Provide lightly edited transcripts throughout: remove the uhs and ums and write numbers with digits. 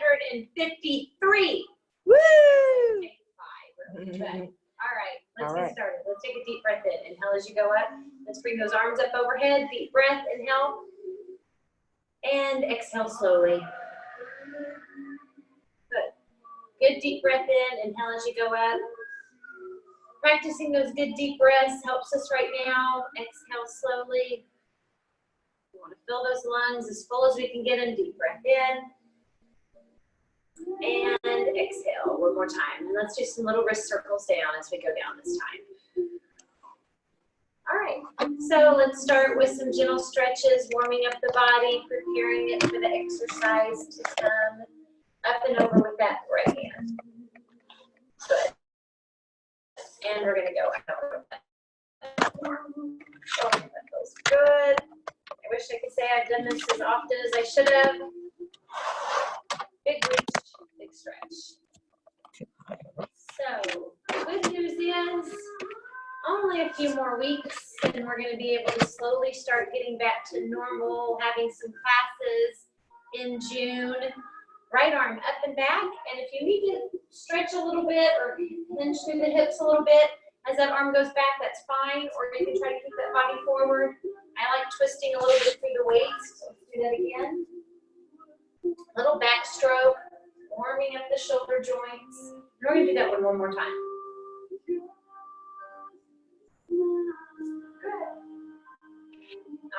153. Woo! All right, let's get started. Let's take a deep breath in. Inhale as you go up. Let's bring those arms up overhead. Deep breath, inhale. And exhale slowly. Good. Good deep breath in. Inhale as you go up. Practicing those good deep breaths helps us right now. Exhale slowly. We want to fill those lungs as full as we can get them. Deep breath in. And exhale one more time. And let's do some little wrist circles down as we go down this time. All right, so let's start with some gentle stretches, warming up the body, preparing it for the exercise to come up and over with that right hand. Good. And we're going to go out with that arm. Oh, that feels good. I wish I could say I've done this as often as I should have. Big reach, big stretch. So, good news is only a few more weeks and we're going to be able to slowly start getting back to normal, having some classes in June. Right arm up and back, and if you need to stretch a little bit or hinge through the hips a little bit as that arm goes back, that's fine, or you can try to keep that body forward. I like twisting a little bit through the weights, so let's do that again. Little backstroke, warming up the shoulder joints. We're going to do that one more time.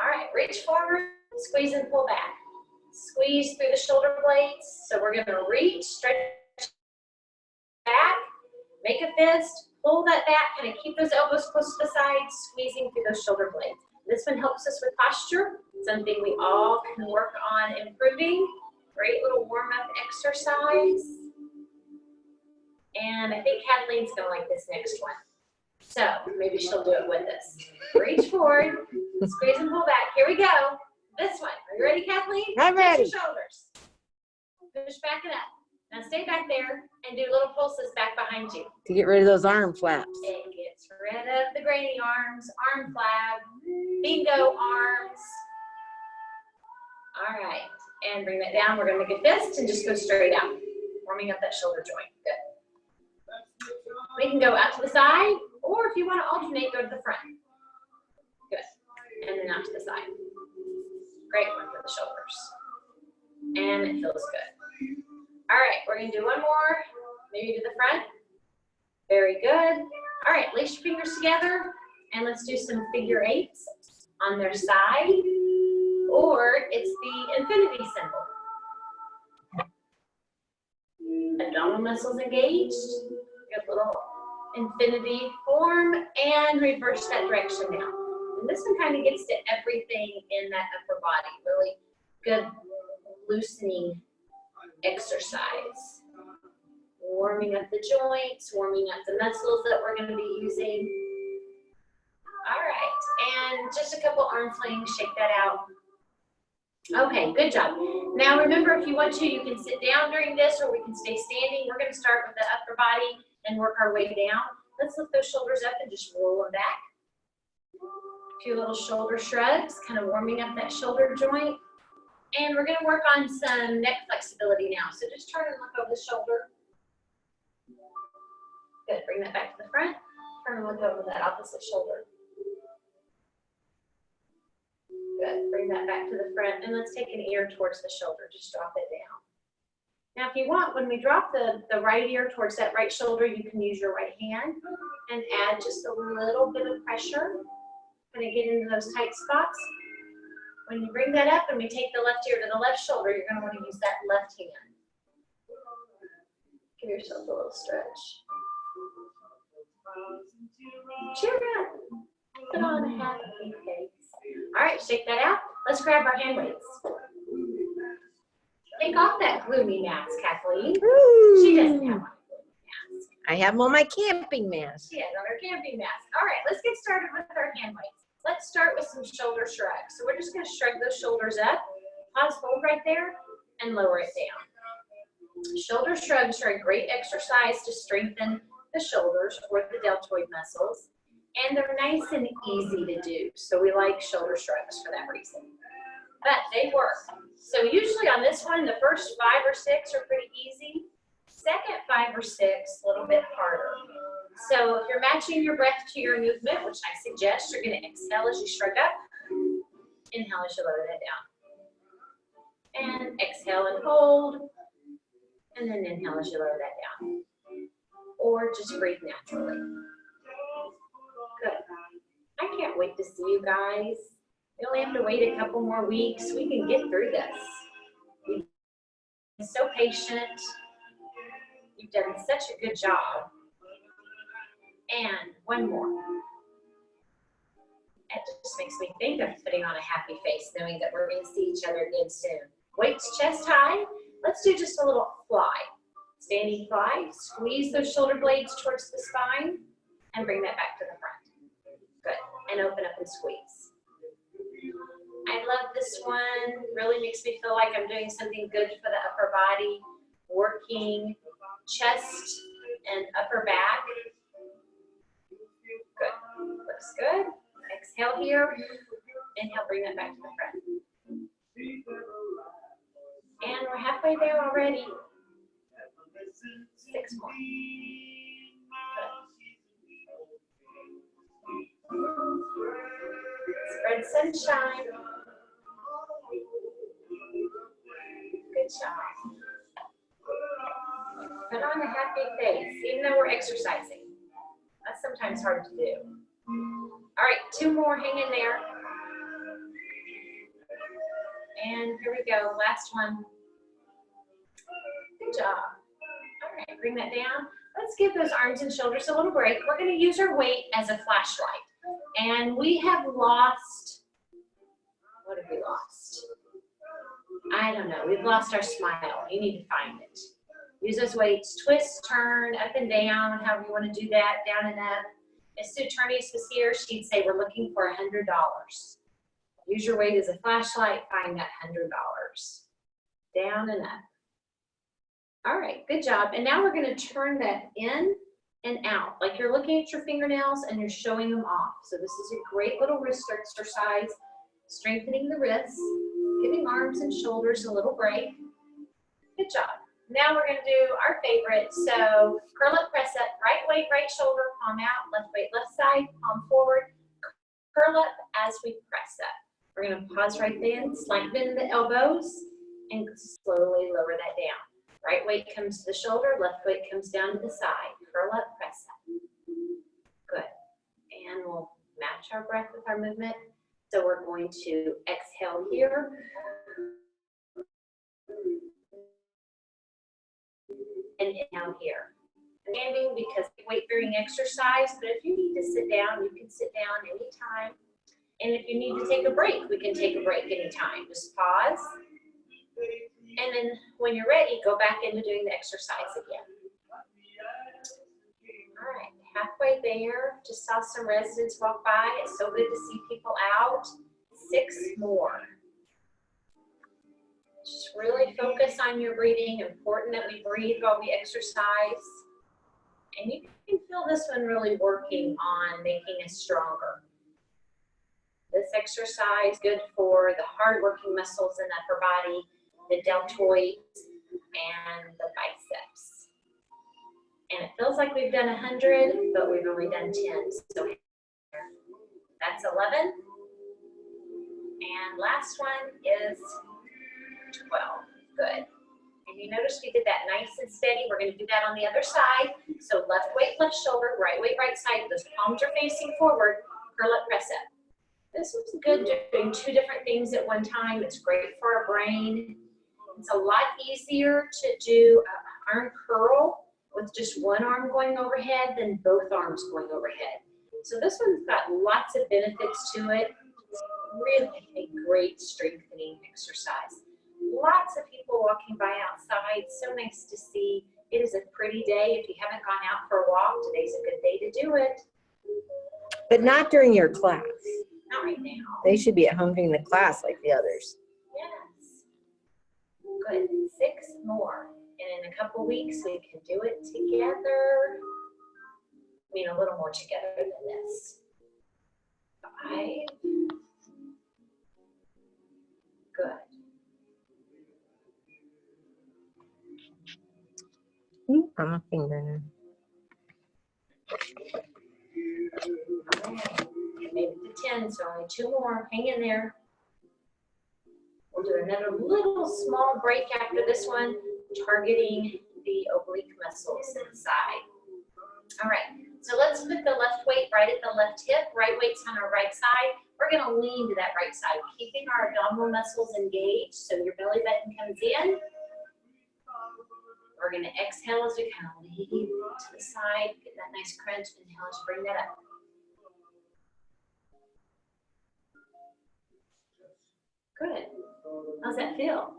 All right, reach forward, squeeze and pull back. Squeeze through the shoulder blades. So we're going to reach, stretch back, make a fist, pull that back, kind of keep those elbows close to the side, squeezing through those shoulder blades. This one helps us with posture, something we all can work on improving. Great little warm-up exercise. And I think Kathleen's going to like this next one. So maybe she'll do it with us. Reach forward, squeeze and pull back. Here we go. This one. Are you ready, Kathleen? I'm ready. Push your shoulders. Push back and up. Now stay back there and do little pulses back behind you. To get rid of those arm flaps. It gets rid of the grainy arms, arm flab, bingo arms. All right. And bring that down. We're going to make a fist and just go straight out. Warming up that shoulder joint. Good. We can go out to the side, or if you want to alternate, go to the front. Good. And then out to the side. Great one for the shoulders. And it feels good. All right, we're going to do one more. Maybe to the front. Very good. All right, lace your fingers together. And let's do some figure eights on their side. Or it's the infinity symbol. Abdominal muscles engaged. Good little infinity form. And reverse that direction now. And this one kind of gets to everything in that upper body. Really good loosening exercise. Warming up the joints, warming up the muscles that we're going to be using. All right, and just a couple arm flings, shake that out. Okay, good job. Now remember, if you want to, you can sit down during this or we can stay standing. We're going to start with the upper body and work our way down. Let's lift those shoulders up and just roll them back. A few little shoulder shrugs, kind of warming up that shoulder joint. And we're going to work on some neck flexibility now. So just turn and look over the shoulder. Good, bring that back to the front. Turn and look over that opposite shoulder. Good, bring that back to the front. And let's take an ear towards the shoulder. Just drop it down. Now if you want, when we drop the right ear towards that right shoulder, you can use your right hand and add just a little bit of pressure. Kind of get into those tight spots. When you bring that up and we take the left ear to the left shoulder, you're going to want to use that left hand. Give yourself a little stretch. Cheer up. Put on a happy face. All right, shake that out. Let's grab our hand weights. Take off that gloomy mask, Kathleen. Woo. She doesn't have one. I have them on my camping mask. She has on her camping mask. All right, let's get started with our hand weights. Let's start with some shoulder shrugs. So we're just going to shrug those shoulders up. Pause, hold right there, and lower it down. Shoulder shrugs are a great exercise to strengthen the shoulders or the deltoid muscles. And they're nice and easy to do. So we like shoulder shrugs for that reason. But they work. So usually on this one, the first 5 or 6 are pretty easy. Second 5 or 6, a little bit harder. So if you're matching your breath to your movement, which I suggest, you're going to exhale as you shrug up, inhale as you lower that down. And exhale and hold, and then inhale as you lower that down. Or just breathe naturally. Good. I can't wait to see you guys. We only have to wait a couple more weeks. We can get through this. You've been so patient. You've done such a good job. And one more. It just makes me think of putting on a happy face, knowing that we're going to see each other again soon. Weights chest high. Let's do just a little fly. Standing fly. Squeeze those shoulder blades towards the spine and bring that back to the front. Good. And open up and squeeze. I love this one. Really makes me feel like I'm doing something good for the upper body. Working chest and upper back. Good. Looks good. Exhale here. Inhale, bring that back to the front. And we're halfway there already. 6 more. Good. Spread sunshine. Good job. Put on a happy face, even though we're exercising. That's sometimes hard to do. All right, 2 more, hang in there. And here we go, last one. Good job. All right, bring that down. Let's give those arms and shoulders a little break. We're gonna use our weight as a flashlight. And we have lost, what have we lost? I don't know, we've lost our smile. You need to find it. Use those weights, twist, turn, up and down, however you want to do that, down and up. If Sue Ternius was here, she'd say we're looking for $100. Use your weight as a flashlight, find that $100. Down and up. All right, good job. And now we're going to turn that in and out, like you're looking at your fingernails and you're showing them off. So this is a great little wrist exercise, strengthening the wrists, giving arms and shoulders a little break. Good job. Now we're going to do our favorite. So curl up, press up, right weight, right shoulder, palm out, left weight, left side, palm forward, curl up as we press up. We're going to pause right then, slight bend the elbows, and slowly lower that down. Right weight comes to the shoulder, left weight comes down to the side. Curl up, press up. Good. And we'll match our breath with our movement. So we're going to exhale here. And inhale here. Standing because weight-bearing exercise, but if you need to sit down, you can sit down anytime. And if you need to take a break, we can take a break anytime. Just pause. And then when you're ready, go back into doing the exercise again. All right, halfway there. Just saw some residents walk by. It's so good to see people out. 6 more. Just really focus on your breathing. Important that we breathe while we exercise. And you can feel this one really working on making us stronger. This exercise good for the hard-working muscles in the upper body, the deltoids, and the biceps. And it feels like we've done 100, but we've only done 10. So that's 11. And last one is 12. Good. And you notice we did that nice and steady. We're going to do that on the other side. So left weight, left shoulder, right weight, right side. Those palms are facing forward. Curl up, press up. This was good doing 2 different things at one time. It's great for our brain. It's a lot easier to do an arm curl with just one arm going overhead than both arms going overhead. So this one's got lots of benefits to it. It's really a great strengthening exercise. Lots of people walking by outside. So nice to see. It is a pretty day. If you haven't gone out for a walk, today's a good day to do it. But not during your class. Not right now. They should be at home during the class like the others. Yes. Good. 6 more. And in a couple weeks, we can do it together. I mean, a little more together than this. 5. Good. I'm a finger now. And maybe to 10, so only 2 more. Hang in there. We'll do another little small break after this one, targeting the oblique muscles inside. All right, so let's put the left weight right at the left hip. Right weight's on our right side. We're gonna lean to that right side, keeping our abdominal muscles engaged so your belly button comes in. We're gonna exhale as we kind of lean to the side, get that nice crunch. Inhale as you bring that up. Good. How's that feel?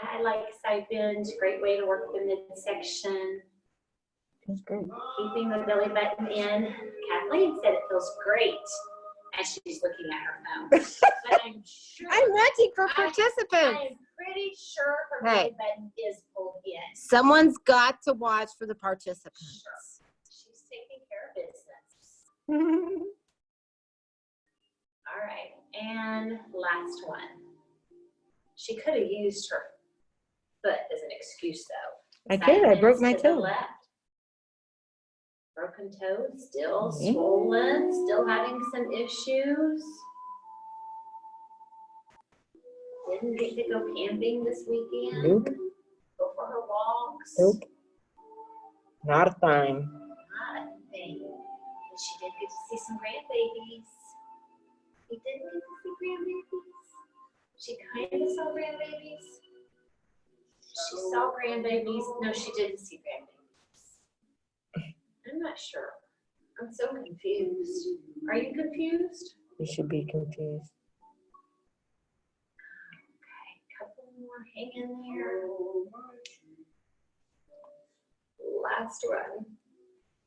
I like side bends. Great way to work the midsection. Feels good. Keeping the belly button in. Kathleen said it feels great as she's looking at her phone. But I'm sure. I'm watching for participants. I'm pretty sure her belly button is pulled in. Someone's got to watch for the participants. Sure. She's taking care of business. All right, and last one. She could have used her foot as an excuse, though. I did. I broke my toe. Left. Broken toe, still swollen, still having some issues. Didn't get to go camping this weekend. Nope. Go for her walks. Nope. Not a thing. Not a thing. But she did get to see some grandbabies. You didn't get to see grandbabies? She kind of saw grandbabies. She saw grandbabies. No, she didn't see grandbabies. I'm not sure. I'm so confused. Are you confused? You should be confused. Okay, couple more. Hang in there. Last one.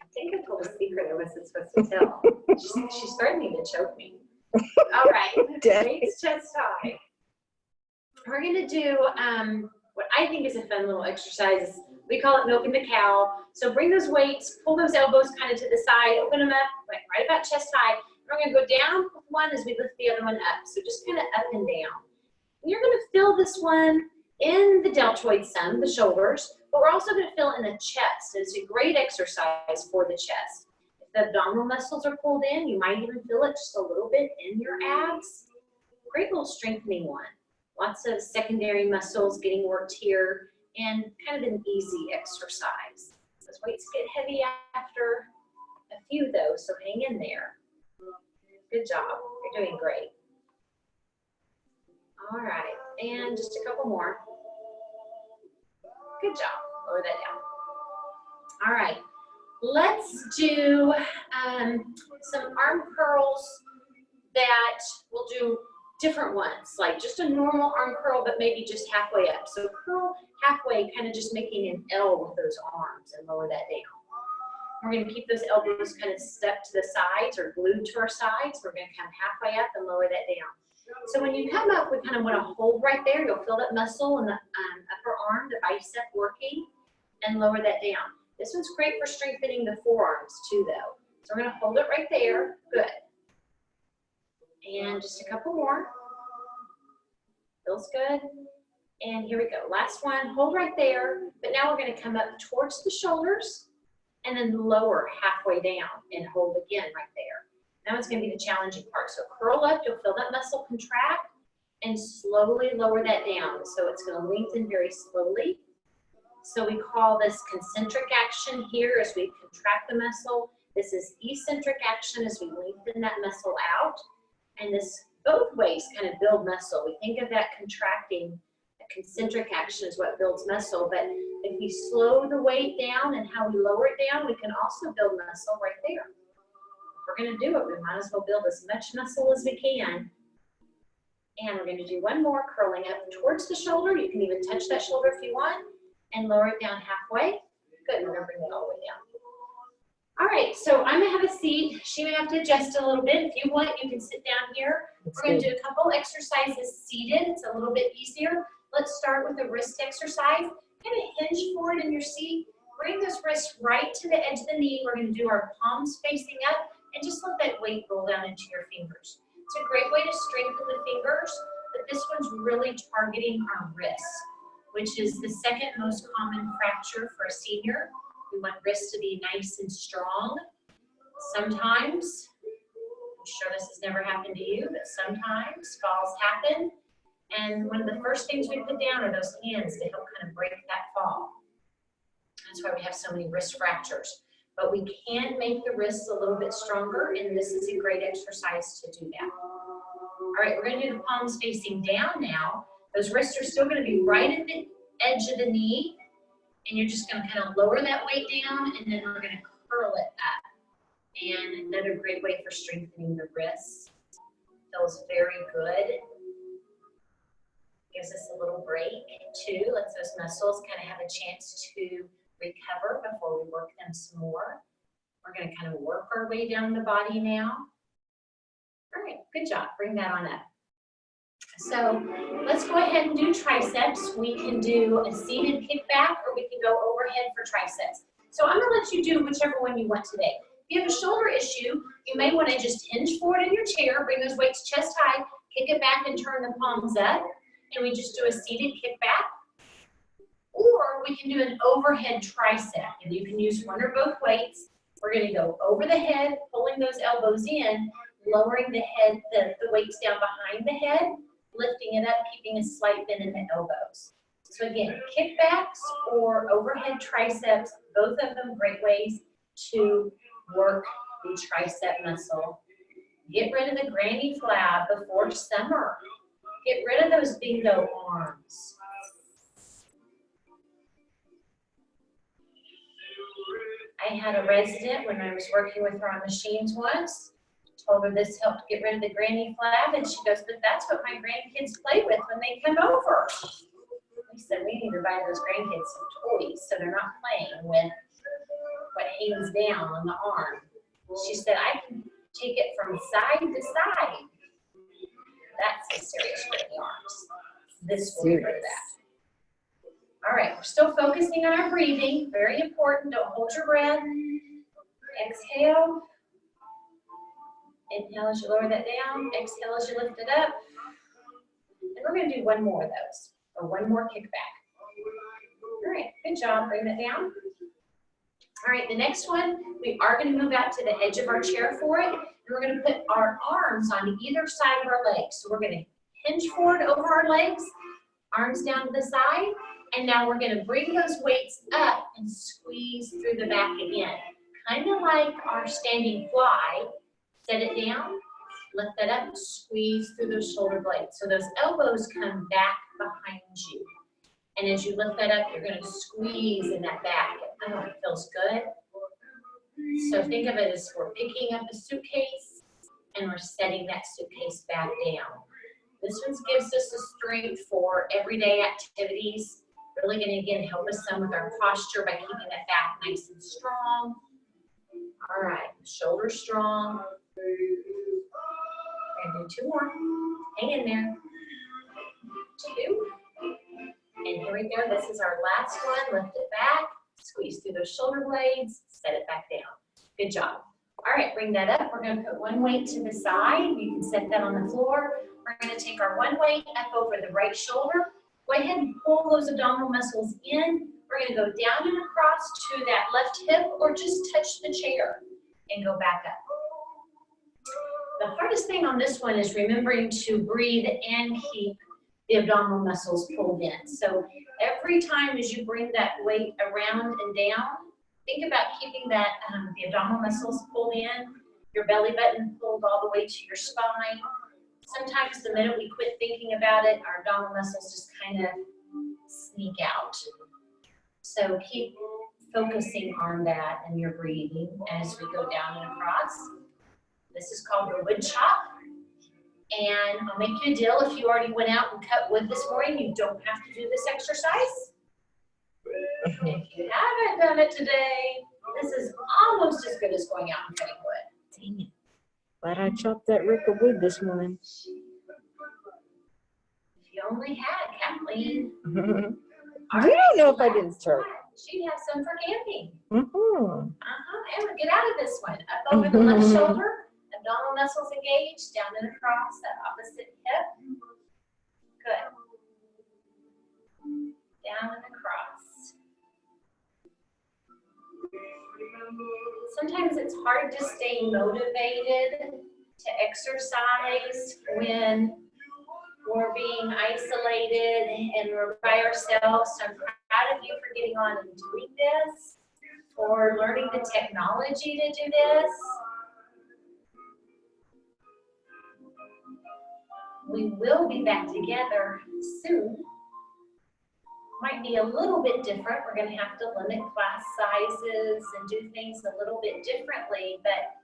I think I told a secret I wasn't supposed to tell. She's threatening to choke me. All right, weights chest high. We're gonna do what I think is a fun little exercise. We call it milking the cow. So bring those weights, pull those elbows kind of to the side, open them up, right about chest high. We're gonna go down with one as we lift the other one up. So just kind of up and down. And you're gonna feel this one in the deltoid some, the shoulders, but we're also gonna feel it in the chest. It's a great exercise for the chest. The abdominal muscles are pulled in. You might even feel it just a little bit in your abs. Great little strengthening one. Lots of secondary muscles getting worked here and kind of an easy exercise. Those weights get heavy after a few though, so hang in there. Good job. You're doing great. All right, and just a couple more. Good job. Lower that down. All right. Let's do some arm curls that we'll do different ones, like just a normal arm curl, but maybe just halfway up. So curl halfway, kind of just making an L with those arms and lower that down. We're going to keep those elbows kind of stuck to the sides or glued to our sides. We're going to come halfway up and lower that down. So when you come up, we kind of want to hold right there. You'll feel that muscle in the upper arm, the bicep working, and lower that down. This one's great for strengthening the forearms too, though. So we're going to hold it right there. Good. And just a couple more. Feels good. And here we go. Last one. Hold right there. But now we're going to come up towards the shoulders and then lower halfway down and hold again right there. That one's going to be the challenging part. So curl up. You'll feel that muscle contract and slowly lower that down. So it's going to lengthen very slowly. So we call this concentric action here as we contract the muscle. This is eccentric action as we lengthen that muscle out. And this both ways kind of build muscle. We think of that contracting, a concentric action is what builds muscle. But if we slow the weight down and how we lower it down, we can also build muscle right there. If we're going to do it, we might as well build as much muscle as we can. And we're going to do one more, curling up towards the shoulder. You can even touch that shoulder if you want. And lower it down halfway. Good, we're gonna bring it all the way down. All right, so I'm gonna have a seat. She may have to adjust a little bit. If you want, you can sit down here. We're gonna do a couple exercises seated. It's a little bit easier. Let's start with a wrist exercise. Kind of hinge forward in your seat. Bring those wrists right to the edge of the knee. We're gonna do our palms facing up and just let that weight roll down into your fingers. It's a great way to strengthen the fingers, but this one's really targeting our wrists. which is the second most common fracture for a senior. We want wrists to be nice and strong. Sometimes, I'm sure this has never happened to you, but sometimes falls happen. And one of the first things we put down are those hands to help kind of break that fall. That's why we have so many wrist fractures. But we can make the wrists a little bit stronger, and this is a great exercise to do that. All right, we're going to do the palms facing down now. Those wrists are still going to be right at the edge of the knee, and you're just going to kind of lower that weight down, and then we're going to curl it up. And another great way for strengthening the wrists. Feels very good. Gives us a little break too. Lets those muscles kind of have a chance to recover before we work them some more. We're going to kind of work our way down the body now. All right, good job. Bring that on up. So let's go ahead and do triceps. We can do a seated kickback, or we can go overhead for triceps. So I'm going to let you do whichever one you want today. If you have a shoulder issue, you may want to just hinge forward in your chair, bring those weights chest high, kick it back and turn the palms up, and we just do a seated kickback. Or we can do an overhead tricep, and you can use one or both weights. We're going to go over the head, pulling those elbows in, lowering the head, the weights down behind the head, lifting it up, keeping a slight bend in the elbows. So again, kickbacks or overhead triceps, both of them great ways to work the tricep muscle. Get rid of the granny flab before summer. Get rid of those bingo arms. I had a resident when I was working with her on machines once. Told her this helped get rid of the granny flab, and she goes, but that's what my grandkids play with when they come over. I said, we need to buy those grandkids some toys so they're not playing with what hangs down on the arm. She said, I can take it from side to side. That's a serious granny arms. This will get rid of that. All right, we're still focusing on our breathing. Very important. Don't hold your breath. Exhale. Inhale as you lower that down. Exhale as you lift it up. And we're going to do one more of those, or one more kickback. All right, good job. Bring that down. All right, the next one, we are going to move out to the edge of our chair for it. And we're going to put our arms on either side of our legs. So we're going to hinge forward over our legs, arms down to the side. And now we're going to bring those weights up and squeeze through the back again. Kind of like our standing fly. Set it down, lift that up, squeeze through those shoulder blades. So those elbows come back behind you. And as you lift that up, you're going to squeeze in that back. Oh, it feels good. So think of it as we're picking up a suitcase and we're setting that suitcase back down. This one gives us the strength for everyday activities. Really going to, again, help us some with our posture by keeping that back nice and strong. All right, shoulders strong. We're going to do two more. Hang in there. Two. And here we go. This is our last one. Lift it back. Squeeze through those shoulder blades. Set it back down. Good job. All right, bring that up. We're going to put one weight to the side. You can set that on the floor. We're going to take our one weight up over the right shoulder. Go ahead and pull those abdominal muscles in. We're going to go down and across to that left hip, or just touch the chair and go back up. The hardest thing on this one is remembering to breathe and keep the abdominal muscles pulled in. So every time as you bring that weight around and down, think about keeping that the abdominal muscles pulled in, your belly button pulled all the way to your spine. Sometimes the minute we quit thinking about it, our abdominal muscles just kind of sneak out. So keep focusing on that and your breathing as we go down and across. This is called the wood chop. And I'll make you a deal. If you already went out and cut wood this morning, you don't have to do this exercise. If you haven't done it today, this is almost as good as going out and cutting wood. Dang it. Glad I chopped that rick of wood this morning. If you only had Kathleen. You don't know if I didn't start. She'd have some for camping. Mm-hmm. And we'll get out of this one. Up over the left shoulder, abdominal muscles engaged, down and across that opposite hip. Good. down and across. Sometimes it's hard to stay motivated to exercise when we're being isolated and we're by ourselves. So I'm proud of you for getting on and doing this, for learning the technology to do this. We will be back together soon. Might be a little bit different. We're going to have to limit class sizes and do things a little bit differently, but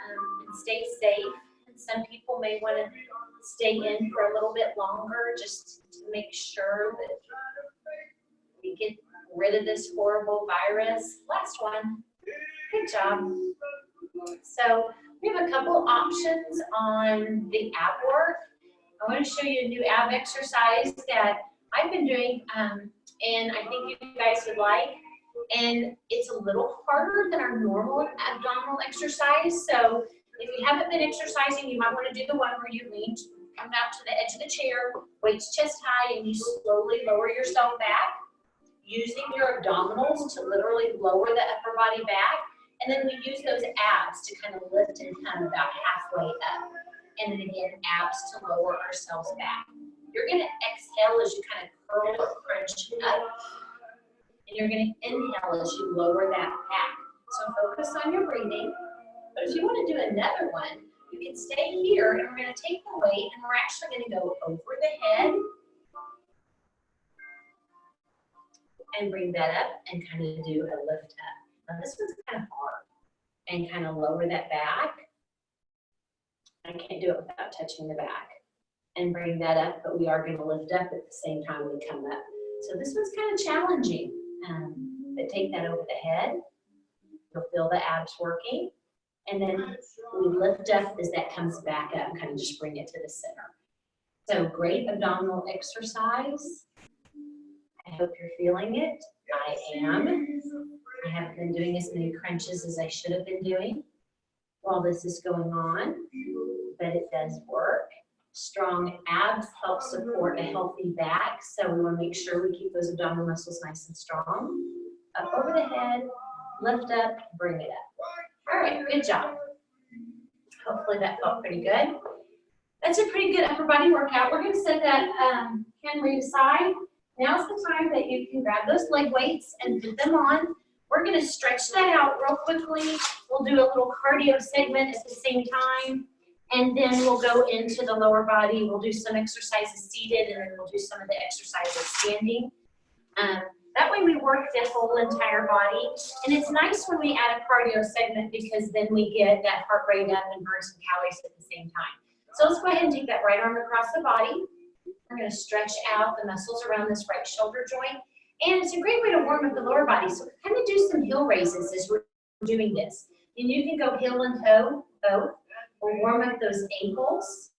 and stay safe. And some people may want to stay in for a little bit longer just to make sure that we get rid of this horrible virus. Last one. Good job. So we have a couple options on the ab work. I want to show you a new ab exercise that I've been doing, and I think you guys would like. And it's a little harder than our normal abdominal exercise. So if you haven't been exercising, you might want to do the one where you lean, come out to the edge of the chair, weights chest high, and you slowly lower yourself back, using your abdominals to literally lower the upper body back. And then we use those abs to kind of lift and come about halfway up. And then again, abs to lower ourselves back. You're going to exhale as you kind of curl or crunch up. And you're going to inhale as you lower that back. So focus on your breathing. But if you want to do another one, you can stay here and we're going to take the weight and we're actually going to go over the head and bring that up and kind of do a lift up. Now this one's kind of hard. And kind of lower that back. I can't do it without touching the back. And bring that up, but we are going to lift up at the same time we come up. So this one's kind of challenging. But take that over the head. You'll feel the abs working. And then we lift up as that comes back up, kind of just bring it to the center. So great abdominal exercise. I hope you're feeling it. I am. I haven't been doing as many crunches as I should have been doing while this is going on, but it does work. Strong abs help support a healthy back, so we want to make sure we keep those abdominal muscles nice and strong. Up over the head, lift up, bring it up. All right, good job. Hopefully that felt pretty good. That's a pretty good upper body workout. We're going to set that hand weight aside. Now's the time that you can grab those leg weights and put them on. We're going to stretch that out real quickly. We'll do a little cardio segment at the same time. And then we'll go into the lower body. We'll do some exercises seated, and then we'll do some of the exercises standing. That way we work the whole entire body. And it's nice when we add a cardio segment because then we get that heart rate up and burn some calories at the same time. So let's go ahead and take that right arm across the body. We're going to stretch out the muscles around this right shoulder joint. And it's a great way to warm up the lower body. So kind of do some heel raises as we're doing this. And you can go heel and toe, both. We'll warm up those ankles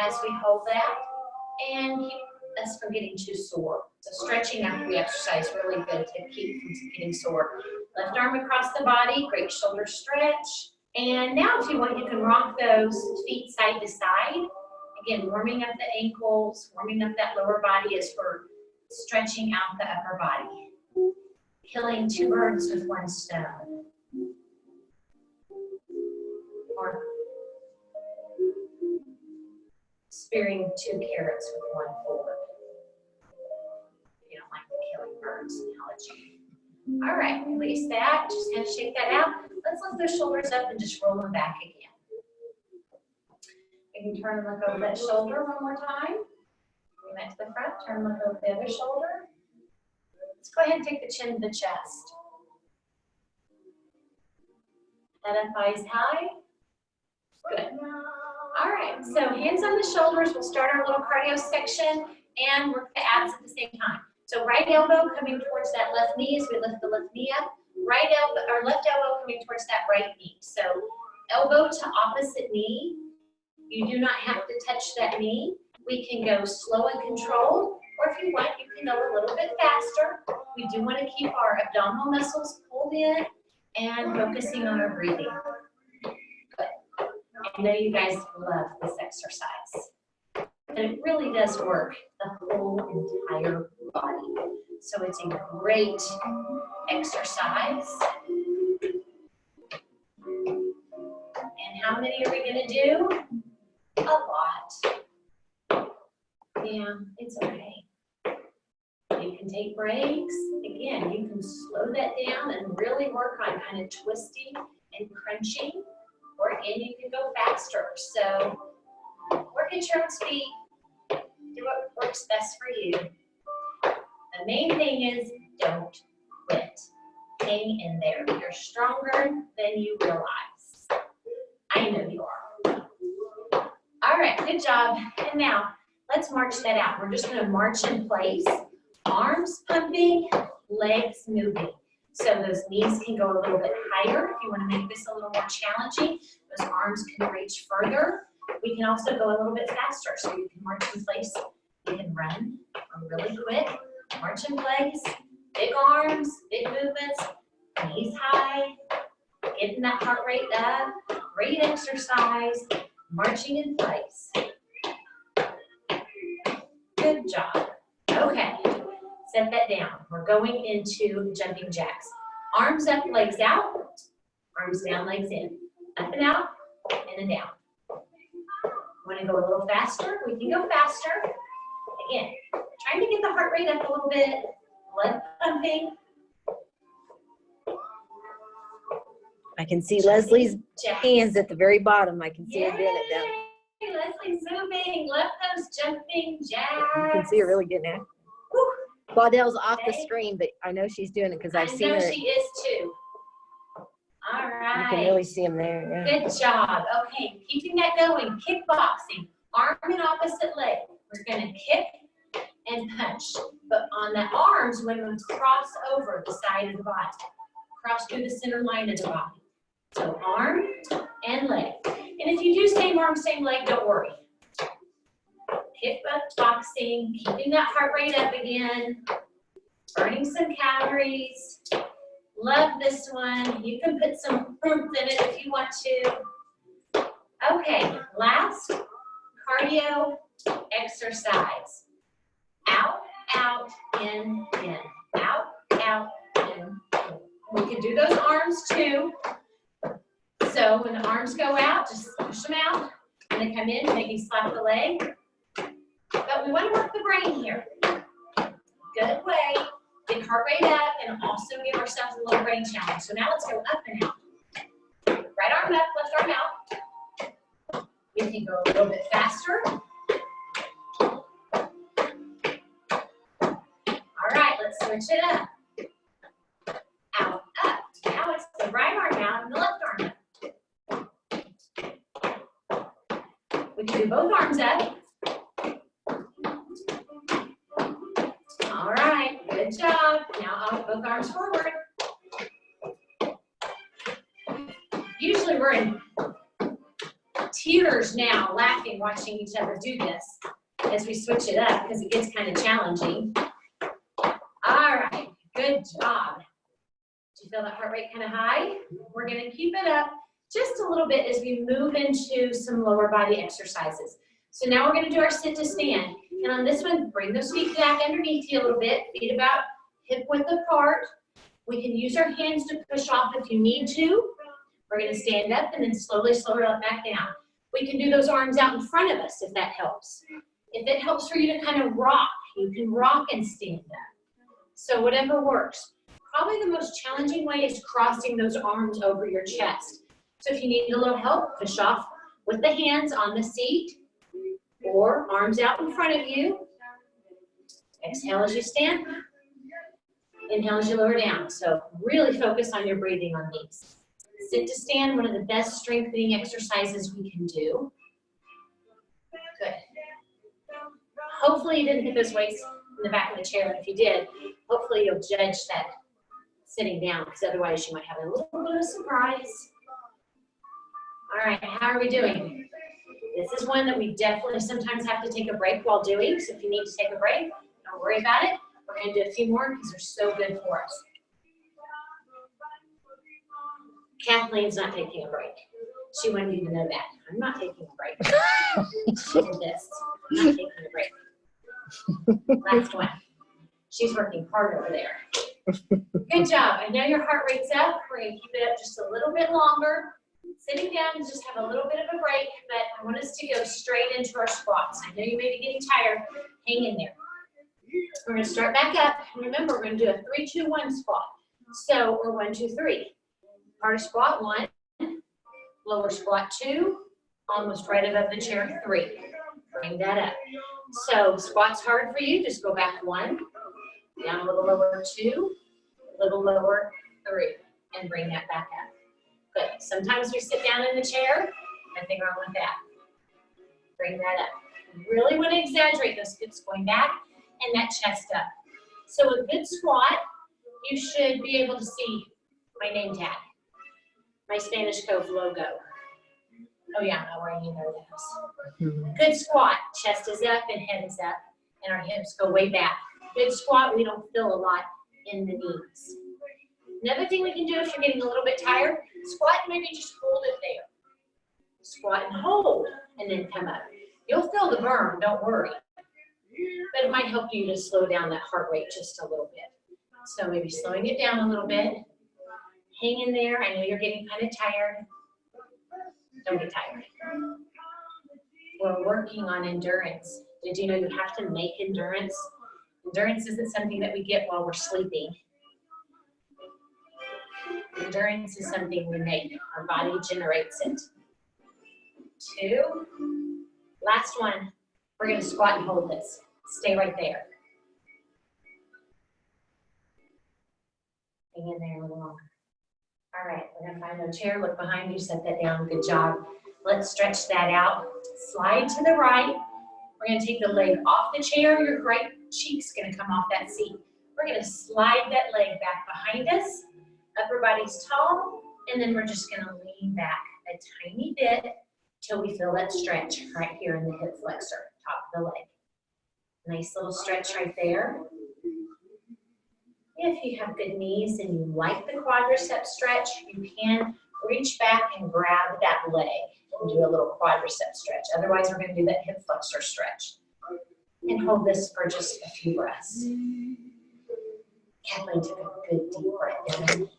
as we hold that and keep us from getting too sore. So stretching after we exercise is really good to keep from getting sore. Left arm across the body, great shoulder stretch. And now if you want, you can rock those feet side to side. Again, warming up the ankles, warming up that lower body as we're stretching out the upper body. Killing two birds with one stone. Or spearing two carrots with one fork. You don't like the killing birds analogy. All right, release that. Just kind of shake that out. Let's lift those shoulders up and just roll them back again. You can turn and look over that shoulder one more time. Bring that to the front. Turn and look over the other shoulder. Let's go ahead and take the chin to the chest. Head up, eyes high. Good. All right, so hands on the shoulders. We'll start our little cardio section and work the abs at the same time. So right elbow coming towards that left knee as we lift the left knee up. Right elbow or left elbow coming towards that right knee. So elbow to opposite knee. You do not have to touch that knee. We can go slow and controlled, or if you want, you can go a little bit faster. We do want to keep our abdominal muscles pulled in and focusing on our breathing. Good. I know you guys love this exercise. And it really does work the whole entire body. So it's a great exercise. And how many are we gonna do? A lot. Yeah, it's okay. You can take breaks. Again, you can slow that down and really work on kind of twisting and crunching. Or again, you can go faster. So work at your own speed. Do what works best for you. The main thing is don't quit. Hang in there. You're stronger than you realize. I know you are. All right, good job. And now let's march that out. We're just going to march in place. Arms pumping, legs moving. So those knees can go a little bit higher if you want to make this a little more challenging. Those arms can reach further. We can also go a little bit faster. So you can march in place. You can run really quick. March in place. Big arms, big movements. Knees high. Getting that heart rate up. Great exercise. Marching in place. Good job. Okay. Set that down. We're going into jumping jacks. Arms up, legs out. Arms down, legs in. Up and out, in and down. Want to go a little faster? We can go faster. Again, trying to get the heart rate up a little bit. Blood pumping. I can see Leslie's hands at the very bottom. I can see her doing it down. Yay! Leslie's moving. Love those jumping jacks. You can see her really getting it. Claudette's off the screen, but I know she's doing it because I've seen her. I know she is too. All right. You can really see them there. Yeah. Good job. Okay, keeping that going. Kickboxing. Arm and opposite leg. We're going to kick and punch. But on the arms, we're going to cross over the side of the body. Cross through the center line of the body. So arm and leg. And if you do same arm, same leg, don't worry. Kickboxing, keeping that heart rate up again, burning some calories. Love this one. You can put some oomph in it if you want to. Okay, last cardio exercise. Out, out, in, in. Out, out, in. We can do those arms too. So when the arms go out, just push them out. When they come in, maybe slap the leg. But we want to work the brain here. Good way. Get heart rate up and also give ourselves a little brain challenge. So now let's go up and out. Right arm up, left arm out. We can go a little bit faster. All right, let's switch it up. Out, up. Now it's the right arm out and the left arm up. We can do both arms up. All right, good job. Now I'll both arms forward. Usually we're in tears now, laughing, watching each other do this as we switch it up because it gets kind of challenging. All right, good job. Do you feel that heart rate kind of high? We're going to keep it up just a little bit as we move into some lower body exercises. So now we're going to do our sit to stand. And on this one, bring those feet back underneath you a little bit, feet about hip width apart. We can use our hands to push off if you need to. We're going to stand up and then slowly slow it back down. We can do those arms out in front of us if that helps. If it helps for you to kind of rock, you can rock and stand up. So whatever works. Probably the most challenging way is crossing those arms over your chest. So if you need a little help, push off with the hands on the seat or arms out in front of you. Exhale as you stand. Inhale as you lower down. So really focus on your breathing on these. Sit to stand, one of the best strengthening exercises we can do. Good. Hopefully you didn't hit those weights in the back of the chair. If you did, hopefully you'll judge that sitting down because otherwise you might have a little bit of surprise. All right, how are we doing? This is one that we definitely sometimes have to take a break while doing. So if you need to take a break, don't worry about it. We're going to do a few more because they're so good for us. Kathleen's not taking a break. She wanted you to know that. I'm not taking a break. She did this. I'm not taking a break. Last one. She's working hard over there. Good job. I know your heart rate's up. We're going to keep it up just a little bit longer. Sitting down, just have a little bit of a break, but I want us to go straight into our squats. I know you may be getting tired. Hang in there. We're going to start back up. Remember, we're going to do a 3-2-1 squat. So we're 1, 2, 3. Harder squat, 1. Lower squat, 2. Almost right above the chair, 3. Bring that up. So squat's hard for you. Just go back 1. Down a little lower, 2. A little lower, 3. And bring that back up. Good. Sometimes we sit down in the chair. Nothing wrong with that. Bring that up. You really want to exaggerate those hips going back and that chest up. So a good squat, you should be able to see my name tag, my Spanish Cove logo. Oh yeah, I'm not wearing any those. Good squat, chest is up and head is up, and our hips go way back. Good squat, we don't feel a lot in the knees. Another thing we can do if you're getting a little bit tired, squat, maybe just hold it there. Squat and hold, and then come up. You'll feel the burn, don't worry. But it might help you to slow down that heart rate just a little bit. So maybe slowing it down a little bit. Hang in there. I know you're getting kind of tired. Don't get tired. We're working on endurance. Did you know you have to make endurance? Endurance isn't something that we get while we're sleeping. Endurance is something we make. Our body generates it. 2. Last one. We're going to squat and hold this. Stay right there. Hang in there a little longer. All right, we're going to find a chair. Look behind you. Set that down. Good job. Let's stretch that out. Slide to the right. We're going to take the leg off the chair. Your right cheek's going to come off that seat. We're going to slide that leg back behind us. Upper body's tall. And then we're just going to lean back a tiny bit till we feel that stretch right here in the hip flexor, top of the leg. Nice little stretch right there. If you have good knees and you like the quadricep stretch, you can reach back and grab that leg and do a little quadricep stretch. Otherwise, we're going to do that hip flexor stretch. And hold this for just a few breaths. Kathleen took a good deep breath in.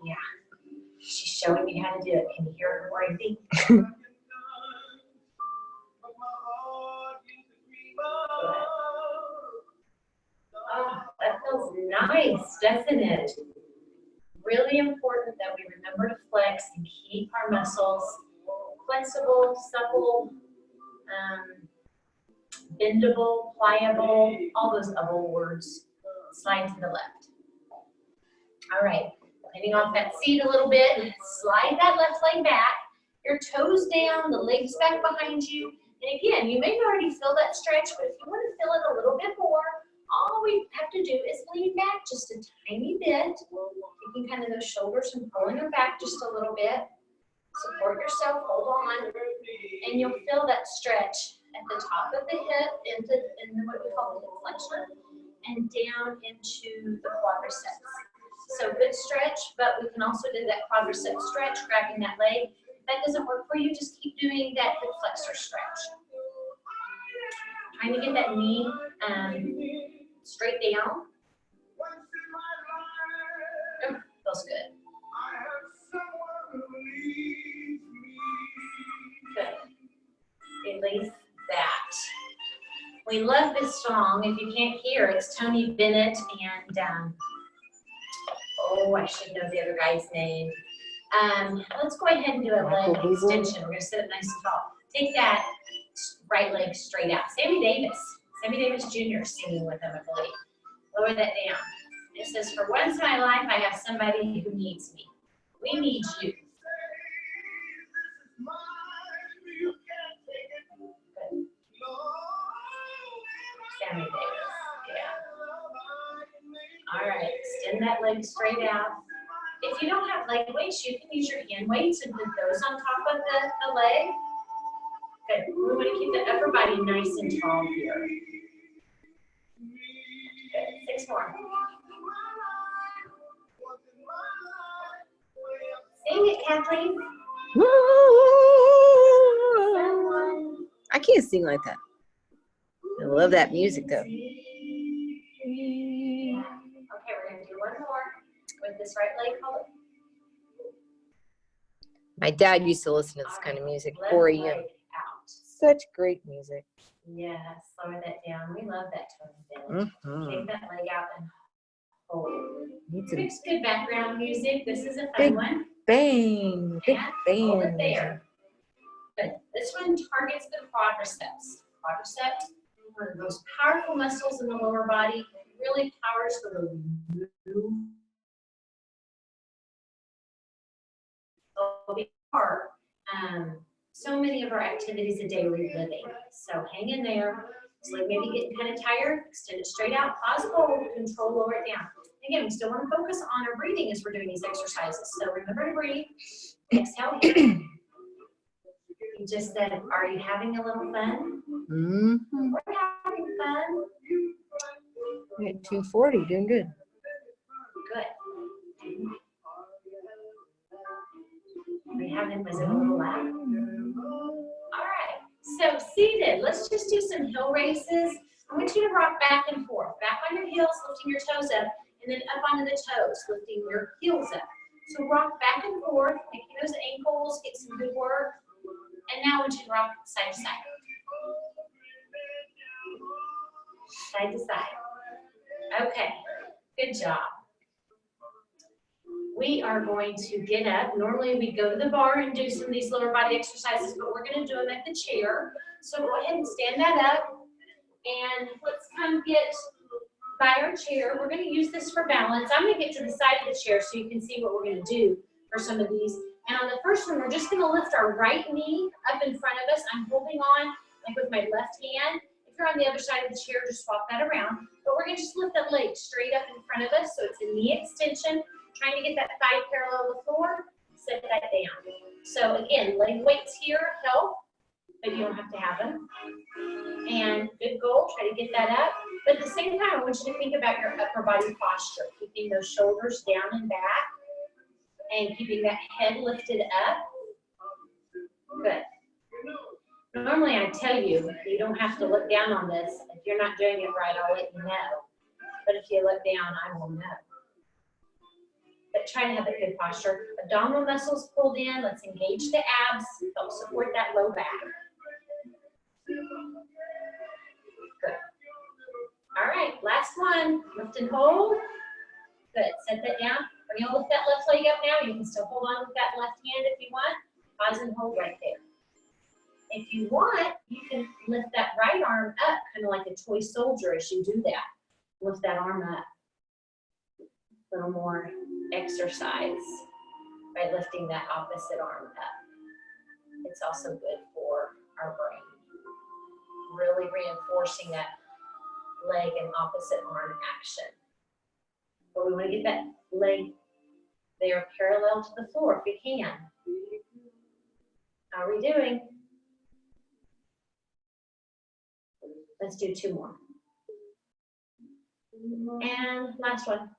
Yeah. She's showing me how to do it. Can you hear her breathing? Oh, that feels nice, doesn't it? Really important that we remember to flex and keep our muscles flexible, supple, bendable, pliable, all those other words. Slide to the left. All right, leaning off that seat a little bit, slide that left leg back, your toes down, the legs back behind you. And again, you may already feel that stretch, but if you want to feel it a little bit more, all we have to do is lean back just a tiny bit, taking kind of those shoulders and pulling them back just a little bit. Support yourself, hold on, and you'll feel that stretch at the top of the hip, into what we call the hip flexion, and down into the quadriceps. So good stretch, but we can also do that quadricep stretch, grabbing that leg. If that doesn't work for you, just keep doing that hip flexor stretch. Trying to get that knee straight down. Oh, feels good. Good. Release that. We love this song. If you can't hear, it's Tony Bennett and oh, I should know the other guy's name. Let's go ahead and do a leg extension. We're going to sit up nice and tall. Take that right leg straight out. Sammy Davis Jr. singing with him, I believe. Lower that down. It says, for once in my life, I have somebody who needs me. We need you. Good. Sammy Davis, yeah. All right, extend that leg straight out. If you don't have leg weights, you can use your hand weights and put those on top of the leg. Good. We want to keep the upper body nice and tall here. Good. 6 more. Sing it, Kathleen. I can't sing like that. I love that music though. with this right leg. Hold it. My dad used to listen to this kind of music, Left 4 leg a.m. out. Such great music. Yes, lower that down. We love that tone bend. Take that leg out and hold. It's good background music. This is a fun one. Bang. Big And hold it bang. there. Good. This one targets the quadriceps. Quadriceps, one of the most powerful muscles in the lower body. It really powers the move. So many of our activities of daily living. So hang in there. So like maybe getting kind of tired, extend it straight out, pause, hold, control, lower it down. Again, we still want to focus on our breathing as we're doing these exercises. So remember to breathe. Exhale. You just said, are you having a little fun? Mm-hmm. We're having fun. At 240, doing good. Good. Are you having, was it a little loud? All right, so seated. Let's just do some hill races. I want you to rock back and forth. Back on your heels, lifting your toes up, and then up onto the toes, lifting your heels up. So rock back and forth, making those ankles, get some good work. And now I want you to rock side to side. Side to side. Okay, good job. We are going to get up. Normally we go to the bar and do some of these lower body exercises, but we're going to do them at the chair. So go ahead and stand that up. And let's come get by our chair. We're going to use this for balance. I'm going to get to the side of the chair so you can see what we're going to do for some of these. And on the first one, we're just going to lift our right knee up in front of us. I'm holding on like with my left hand. If you're on the other side of the chair, just swap that around. But we're going to just lift that leg straight up in front of us. So it's a knee extension, trying to get that thigh parallel to the floor. Set that down. So again, leg weights here help, but you don't have to have them. And good goal, try to get that up. But at the same time, I want you to think about your upper body posture, keeping those shoulders down and back, and keeping that head lifted up. Good. Normally I tell you, you don't have to look down on this. If you're not doing it right, I'll let you know. But if you look down, I will know. But try to have a good posture. Abdominal muscles pulled in. Let's engage the abs. Help support that low back. Good. All right, last one. Lift and hold. Good. Set that down. We're going to lift that left leg up now. You can still hold on with that left hand if you want. Pause and hold right there. If you want, you can lift that right arm up, kind of like a toy soldier as you do that. Lift that arm up. A little more exercise by lifting that opposite arm up. It's also good for our brain. Really reinforcing that leg and opposite arm action. But we want to get that leg there parallel to the floor if we can. How are we doing? Let's do two more. And last one.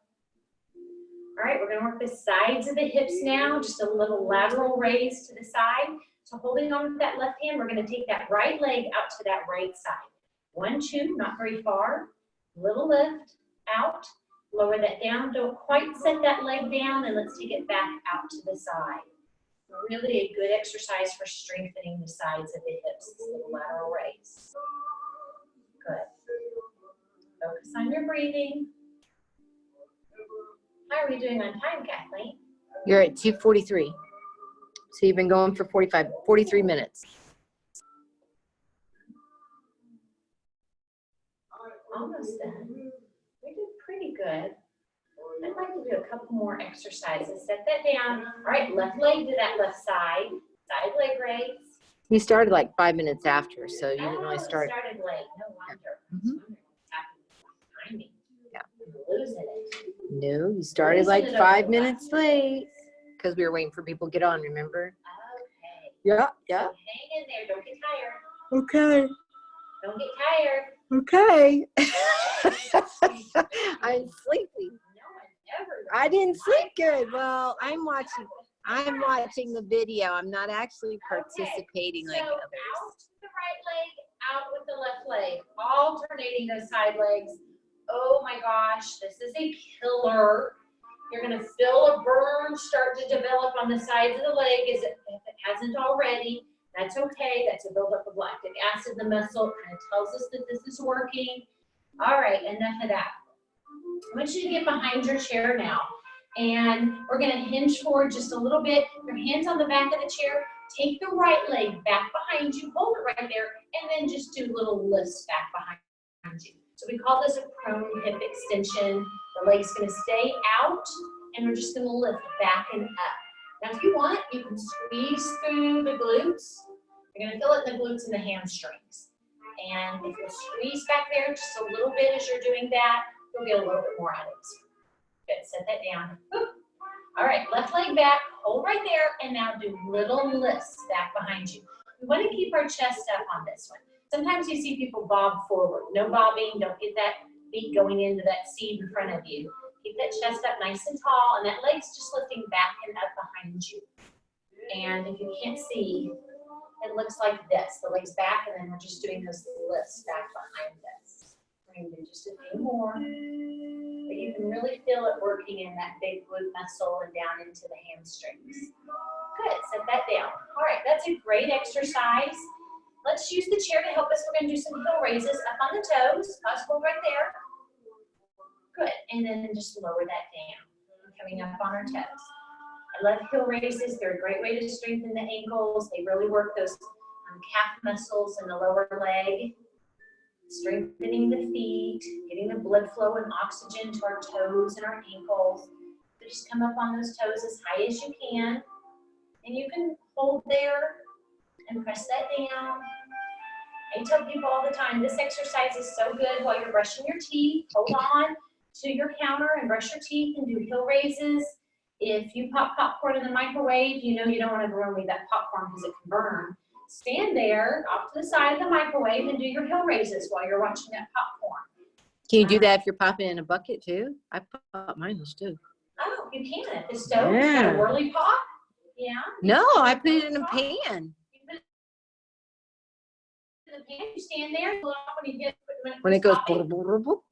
All right, we're going to work the sides of the hips now, just a little lateral raise to the side. So holding on with that left hand, we're going to take that right leg out to that right side. 1, 2, not very far. Little lift, out, lower that down. Don't quite set that leg down, and let's take it back out to the side. Really a good exercise for strengthening the sides of the hips, this little lateral raise. Good. Focus on your breathing. How are we doing on time, Kathleen? You're at 2:43. So you've been going for 43 minutes. Almost done. We did pretty good. I'd like to do a couple more exercises. Set that down. All right, left leg to that left side. Side leg raise. You started like 5 minutes after, so you didn't really start. Started late. No wonder. Mm-hmm. Timing. Yeah. I'm losing it. No, you started like 5 minutes late because we were waiting for people to get on, remember? Okay. Yeah. So hang in there. Don't get tired. Okay. Don't get tired. Okay. I'm sleepy. No one ever. I didn't sleep good. Well, I'm watching the video. I'm not actually participating like So others. out the right leg, out with the left leg, alternating those side legs. Oh my gosh, this is a killer. You're gonna feel a burn start to develop on the sides of the leg if it hasn't already. That's okay, that's a buildup of lactic acid in the muscle. It kind of tells us that this is working. All right, enough of that. I want you to get behind your chair now. And we're gonna hinge forward just a little bit. Your hands on the back of the chair. Take the right leg back behind you, hold it right there, and then just do little lifts back behind you. So we call this a prone hip extension. The leg's gonna stay out, and we're just gonna lift back and up. Now if you want, you can squeeze through the glutes. You're gonna feel it in the glutes and the hamstrings. And if you squeeze back there just a little bit as you're doing that, you'll get a little bit more out of it. Good, set that down. All right, left leg back, hold right there, and now do little lifts back behind you. We want to keep our chest up on this one. Sometimes you see people bob forward. No bobbing, don't get that feet going into that seat in front of you. Keep that chest up nice and tall, and that leg's just lifting back and up behind you. And if you can't see, it looks like this. The leg's back, and then we're just doing those lifts back behind us. We're going to do just a few more. But you can really feel it working in that big glute muscle and down into the hamstrings. Good, set that down. All right, that's a great exercise. Let's use the chair to help us. We're going to do some heel raises up on the toes. Possible right there. Good, and then just lower that down. Coming up on our toes. I love heel raises. They're a great way to strengthen the ankles. They really work those calf muscles in the lower leg. Strengthening the feet, getting the blood flow and oxygen to our toes and our ankles. So just come up on those toes as high as you can. And you can hold there and press that down. I tell people all the time, this exercise is so good while you're brushing your teeth. Hold on to your counter and brush your teeth and do heel raises. If you pop popcorn in the microwave, you know you don't want to leave that popcorn because it can burn. Stand there off to the side of the microwave and do your heel raises while you're watching that popcorn. Can you do that if you're popping in a bucket too? I pop mine too. Oh, you can at the stove. Yeah. Got a whirly pop? Yeah. No, I put it in a pan. You put it in the pan, you stand there, pull it off when it goes.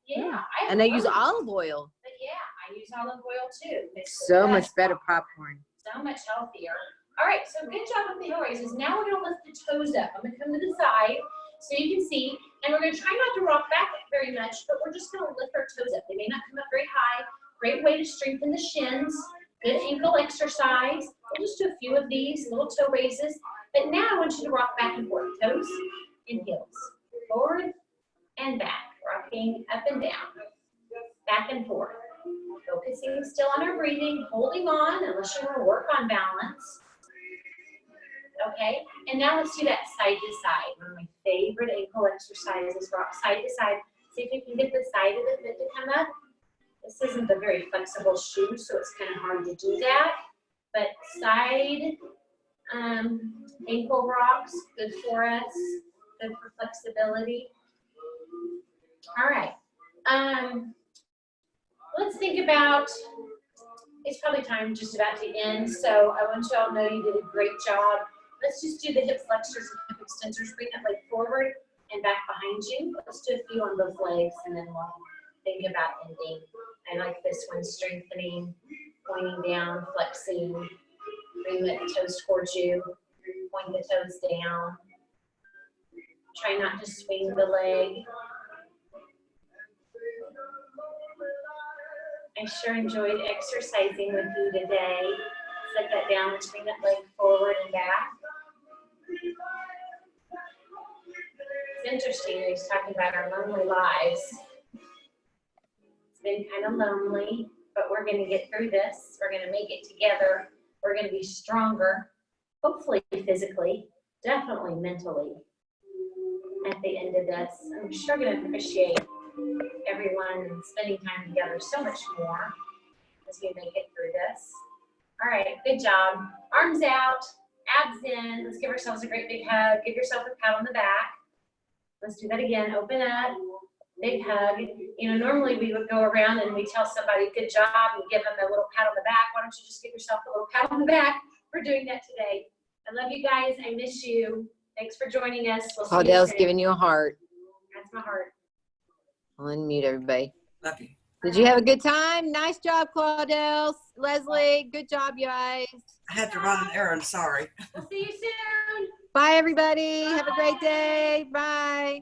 Yeah. And I use olive oil. But yeah, I use olive oil too. It's so much better popcorn. So much healthier. All right, so good job with the heel raises. Now we're gonna lift the toes up. I'm gonna come to the side so you can see, and we're gonna try not to rock back very much, but we're just gonna lift our toes up. They may not come up very high. Great way to strengthen the shins. Good ankle exercise. We'll just do a few of these little toe raises. But now I want you to rock back and forth. Toes and heels. Forward and back. Rocking up and down. Back and forth. Focusing still on our breathing, holding on unless you want to work on balance. Okay, and now let's do that side to side. One of my favorite ankle exercises, rock side to side. See if you can get the side of the foot to come up. This isn't a very flexible shoe, so it's kind of hard to do that. But side ankle rocks, good for us, good for flexibility. All right, let's think about, it's probably time just about to end, so I want you all to know you did a great job. Let's just do the hip flexors and hip extensors. Bring that leg forward and back behind you. Let's do a few on both legs, and then we'll think about ending. I like this one, strengthening, pointing down, flexing. Bring the toes towards you, point the toes down. Try not to swing the leg. I sure enjoyed exercising with you today. Set that down and bring that leg forward and back. It's interesting, he's talking about our lonely lives. It's been kind of lonely, but we're going to get through this. We're going to make it together. We're going to be stronger, hopefully physically, definitely mentally at the end of this. I'm sure going to appreciate everyone and spending time together so much more as we make it through this. All right, good job. Arms out, abs in. Let's give ourselves a great big hug. Give yourself a pat on the back. Let's do that again. Open up, big hug. You know, normally we would go around and we tell somebody good job and give them a little pat on the back. Why don't you just give yourself a little pat on the back for doing that today? I love you guys. I miss you. Thanks for joining us. We'll Claudette's giving you a heart. That's my heart. I'll unmute everybody. Love you. Did you have a good time? Nice job, Claudel. Leslie, good job, you guys. I had to run an errand, sorry. We'll see you soon. Bye, everybody. Have a great day. Bye.